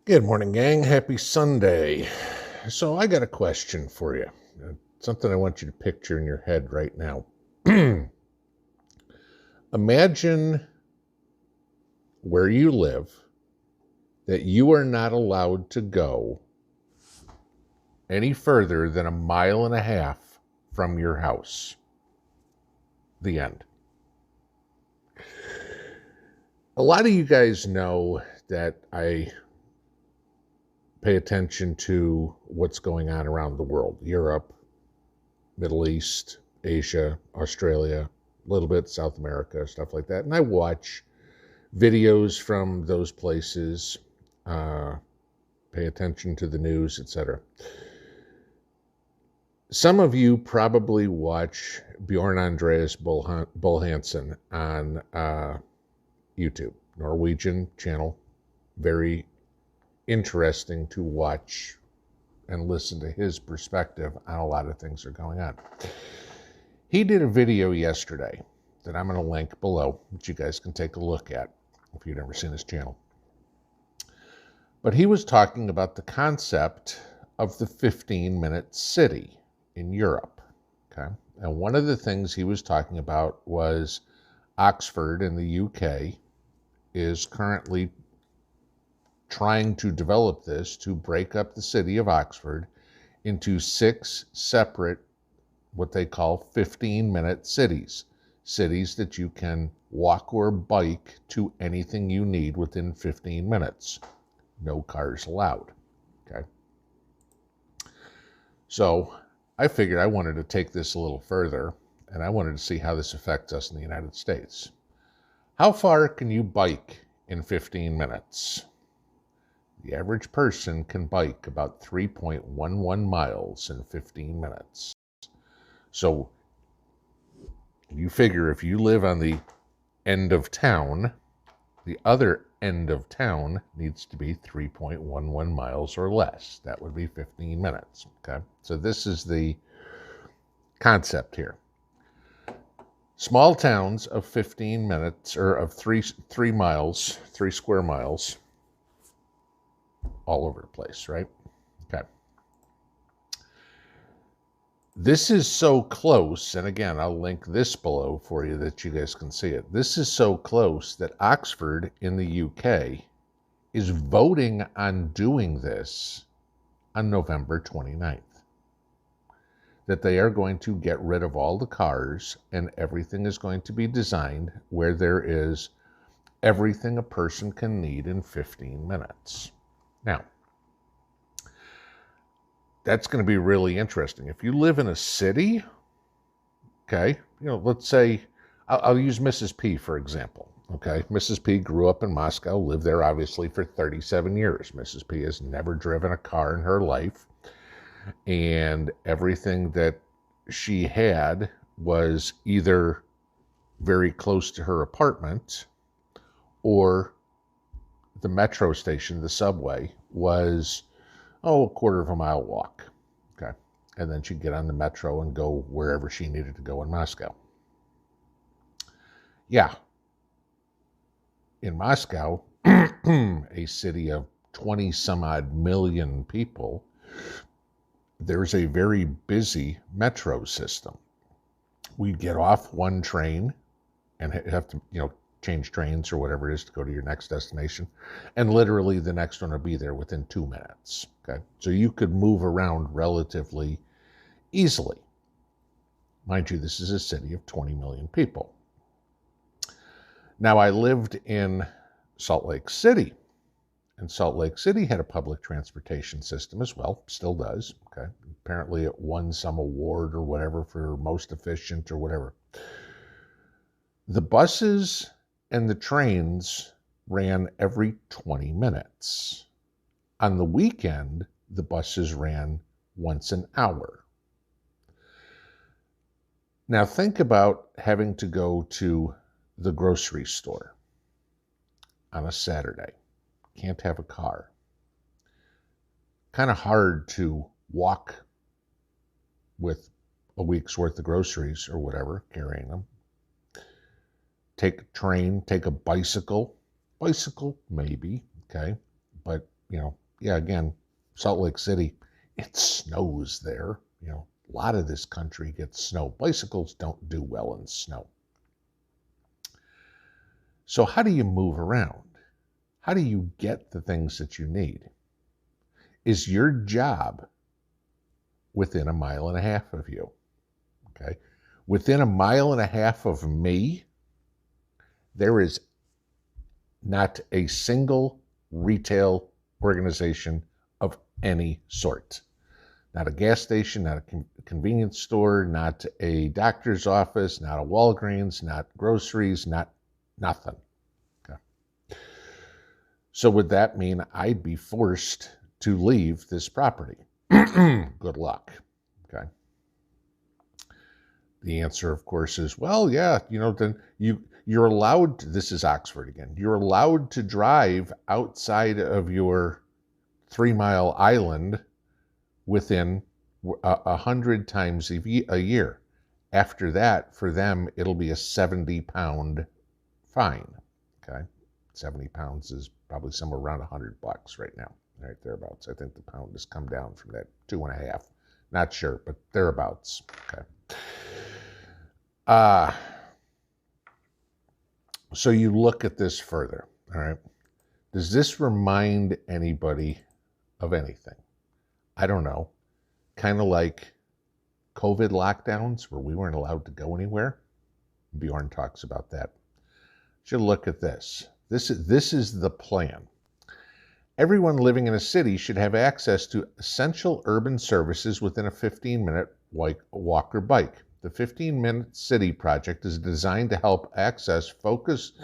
Good morning, gang. Happy Sunday. So I got a question for you. Something I want you to picture in your head right now. Imagine where you live that you are not allowed to go any further than 1.5 miles from your house. The end. A lot of you guys know that I pay attention to what's going on around the world. Europe, Middle East, Asia, Australia, a little bit South America, stuff like that. And I watch videos from those places, pay attention to the news, etc. Some of you probably watch Bjorn Andreas Bull-Hansen on YouTube, Norwegian channel. Very interesting to watch and listen to his perspective on a lot of things that are going on. He did a video yesterday that I'm going to link below, which you guys can take a look at if you've never seen his channel. But he was talking about the concept of the 15-minute city in Europe. Okay, and one of the things he was talking about was Oxford in the UK is currently trying to develop this to break up the city of Oxford into 6 separate, what they call 15-minute cities. Cities that you can walk or bike to anything you need within 15 minutes. No cars allowed. Okay. So I figured I wanted to take this a little further, and I wanted to see how this affects us in the United States. How far can you bike in 15 minutes? The average person can bike about 3.11 miles in 15 minutes. So you figure if you live on the end of town, the other end of town needs to be 3.11 miles or less. That would be 15 minutes. Okay, so this is the concept here. Small towns of 15 minutes, or of 3 miles, 3 square miles, all over the place, right? Okay. This is so close, and again, I'll link this below for you that you guys can see it. This is so close that Oxford in the UK is voting on doing this on November 29th. That they are going to get rid of all the cars and everything is going to be designed where there is everything a person can need in 15 minutes. Now, that's going to be really interesting. If you live in a city, okay, let's say, I'll use Mrs. P, for example, okay? Mrs. P grew up in Moscow, lived there obviously for 37 years. Mrs. P has never driven a car in her life, and everything that she had was either very close to her apartment or the metro station, the subway, was, a quarter of a mile walk. Okay. And then she'd get on the metro and go wherever she needed to go in Moscow. Yeah. In Moscow, a city of 20 some odd million people, there's a very busy metro system. We'd get off one train and have to, change trains or whatever it is to go to your next destination. And literally the next one will be there within 2 minutes. Okay. So you could move around relatively easily. Mind you, this is a city of 20 million people. Now, I lived in Salt Lake City, and Salt Lake City had a public transportation system as well, still does. Okay. Apparently it won some award or whatever for most efficient or whatever. The buses and the trains ran every 20 minutes. On the weekend, the buses ran once an hour. Now think about having to go to the grocery store on a Saturday. Can't have a car. Kind of hard to walk with a week's worth of groceries or whatever, carrying them. Take a train, take a bicycle. Bicycle, maybe, okay? But yeah, again, Salt Lake City, it snows there. A lot of this country gets snow. Bicycles don't do well in snow. So how do you move around? How do you get the things that you need? Is your job within a mile and a half of you? Okay. Within a mile and a half of me, there is not a single retail organization of any sort. Not a gas station, not a convenience store, not a doctor's office, not a Walgreens, not groceries, not nothing. Okay. So would that mean I'd be forced to leave this property? Good luck. Okay. The answer, of course, is, well, yeah, then you're allowed to, this is Oxford again, you're allowed to drive outside of your 3-mile island within 100 times a year. After that, for them, it'll be a 70-pound fine. Okay, 70 pounds is probably somewhere around $100 right now, right thereabouts. I think the pound has come down from that 2.5. Not sure, but thereabouts. Okay. So you look at this further. All right. Does this remind anybody of anything? I don't know. Kind of like COVID lockdowns where we weren't allowed to go anywhere. Bjorn talks about that. You look at this. This is the plan. Everyone living in a city should have access to essential urban services within a 15-minute walk or bike. The 15-minute city project is designed to help access focused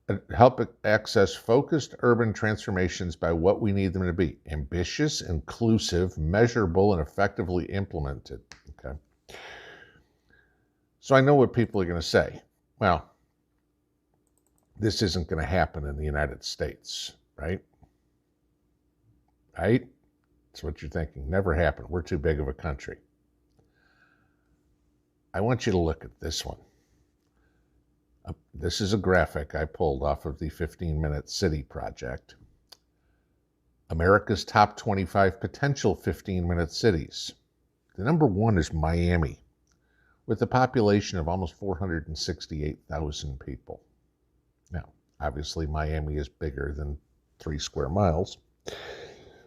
urban transformations by what we need them to be: ambitious, inclusive, measurable, and effectively implemented. Okay. So I know what people are going to say. Well, this isn't going to happen in the United States, right? Right? That's what you're thinking. Never happened. We're too big of a country. I want you to look at this one. This is a graphic I pulled off of the 15-minute city project. America's top 25 potential 15-minute cities. The number one is Miami, with a population of almost 468,000 people. Now, obviously, Miami is bigger than 3 square miles.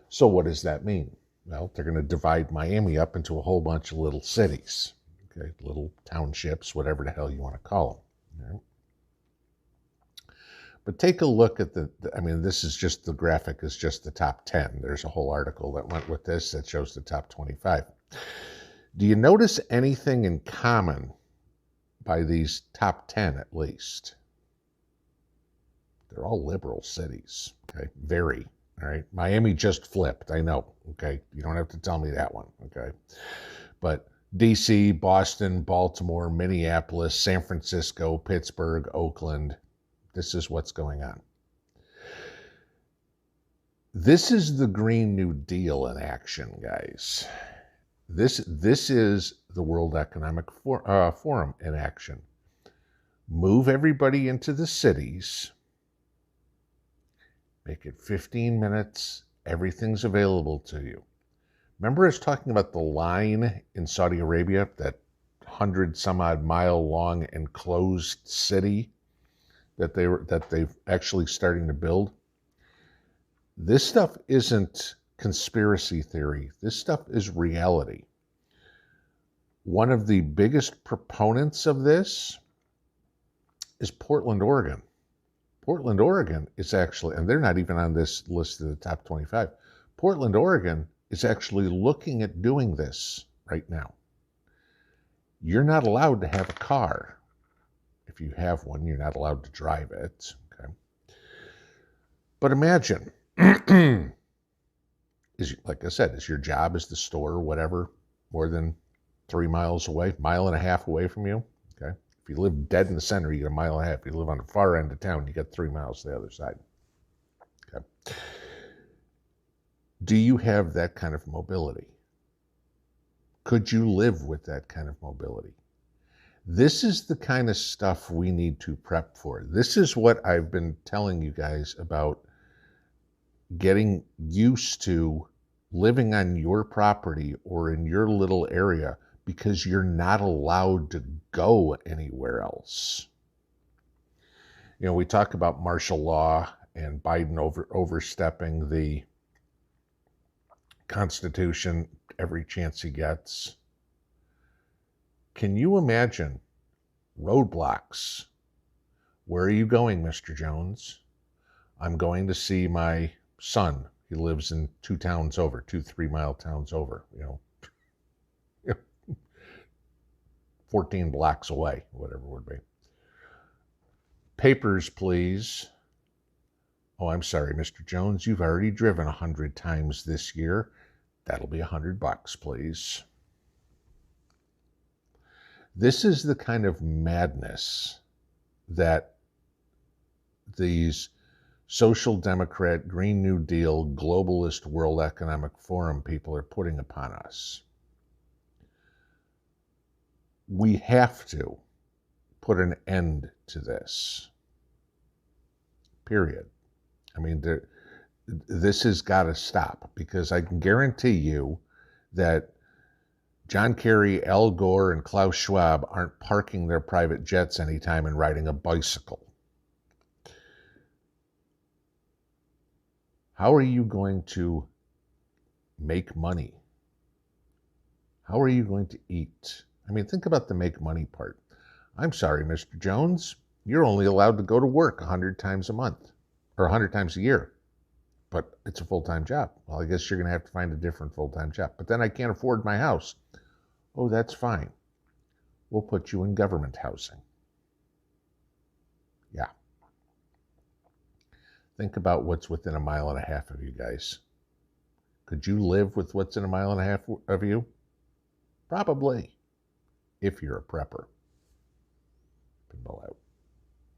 So what does that mean? Well, they're going to divide Miami up into a whole bunch of little cities, okay, little townships, whatever the hell you want to call them. Right? But take a look at this is just, the graphic is just the top 10. There's a whole article that went with this that shows the top 25. Do you notice anything in common by these top 10 at least? They're all liberal cities, okay? Very, all right? Miami just flipped, I know, okay? You don't have to tell me that one, okay? But D.C., Boston, Baltimore, Minneapolis, San Francisco, Pittsburgh, Oakland, this is what's going on. This is the Green New Deal in action, guys. This is the World Economic Forum in action. Move everybody into the cities. Make it 15 minutes. Everything's available to you. Remember I was talking about the line in Saudi Arabia, that 100-some-odd mile long enclosed city that they've actually starting to build? This stuff isn't conspiracy theory. This stuff is reality. One of the biggest proponents of this is Portland, Oregon. Portland, Oregon is actually, and they're not even on this list of the top 25. Portland, Oregon is actually looking at doing this right now. You're not allowed to have a car. If you have one, you're not allowed to drive it. Okay. But imagine, like I said, is your job as the store or whatever more than 3 miles away, mile and a half away from you? Okay. If you live dead in the center, you get a mile and a half. If you live on the far end of town, you get 3 miles to the other side. Okay. Do you have that kind of mobility? Could you live with that kind of mobility? This is the kind of stuff we need to prep for. This is what I've been telling you guys about getting used to living on your property or in your little area because you're not allowed to go anywhere else. We talk about martial law and Biden overstepping the Constitution every chance he gets. Can you imagine roadblocks? Where are you going, Mr. Jones? I'm going to see my son. He lives in 2 3-mile towns over, 14 blocks away, whatever it would be. Papers, please. Oh, I'm sorry, Mr. Jones, you've already driven 100 times this year. That'll be $100, please. This is the kind of madness that these Social Democrat, Green New Deal, globalist World Economic Forum people are putting upon us. We have to put an end to this. Period. I mean, this has got to stop, because I can guarantee you that John Kerry, Al Gore, and Klaus Schwab aren't parking their private jets anytime and riding a bicycle. How are you going to make money? How are you going to eat? I mean, think about the make money part. I'm sorry, Mr. Jones, you're only allowed to go to work 100 times a month or 100 times a year, but it's a full-time job. Well, I guess you're going to have to find a different full-time job. But then I can't afford my house. Oh, that's fine. We'll put you in government housing. Yeah. Think about what's within a mile and a half of you guys. Could you live with what's in a mile and a half of you? Probably, if you're a prepper. Pinball out.